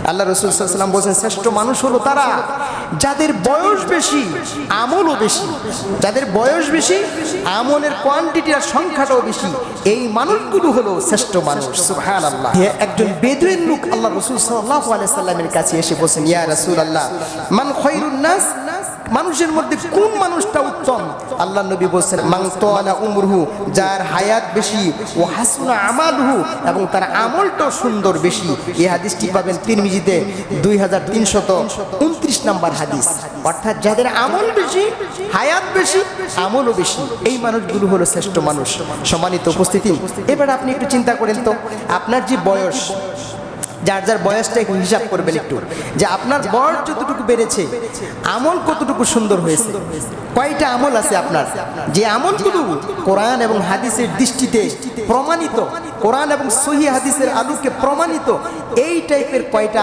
আল্লাহ রাসূল সাল্লাল্লাহু আলাইহি ওয়াসাল্লাম বলেন শ্রেষ্ঠ মানুষ হলো তারা যাদের বয়স বেশি আমলও বেশি। যাদের বয়স বেশি আমলের কোয়ান্টিটি আর সংখ্যাটাও বেশি, এই মানুষগুলো হলো শ্রেষ্ঠ মানুষ। সুবহানাল্লাহ। একজন বেদুইন লোক আল্লাহ রাসূল সাল্লাল্লাহু আলাইহি ওয়াসাল্লামের কাছে এসে বলেন, ইয়া রাসূলুল্লাহ, মান খায়রুন নাস, মানুষের মধ্যে কোন মানুষটা উত্তম? আল্লাহ নবী বলেন, মান তাওয়ালা উমরুহু, যার হায়াত বেশি, ও হাসুনা আমালুহু, এবং তার আমলটাও সুন্দর বেশি। এই হাদিসটি পাবেন তিরমিজিতে 2329 নম্বর হাদিস। অর্থাৎ যাদের আমল বেশি, হায়াত বেশি, আমলও বেশি, এই মানুষগুলো হলো শ্রেষ্ঠ মানুষ। সম্মানিত উপস্থিতি, এবার আপনি একটু চিন্তা করেন তো, আপনার যে বয়স, যার যার বয়সটা একটু হিসাব করবেন একটু, যে আপনার বয়স যতটুকু বেড়েছে আমল কতটুকু সুন্দর হয়েছে। কয়টা আমল আছে আপনার, যে আমলগুলো কোরআন এবং হাদিসের দৃষ্টিতে প্রমাণিত, কোরআন এবং সহিহ হাদিসের আলোকে প্রমাণিত, এই টাইপের কয়টা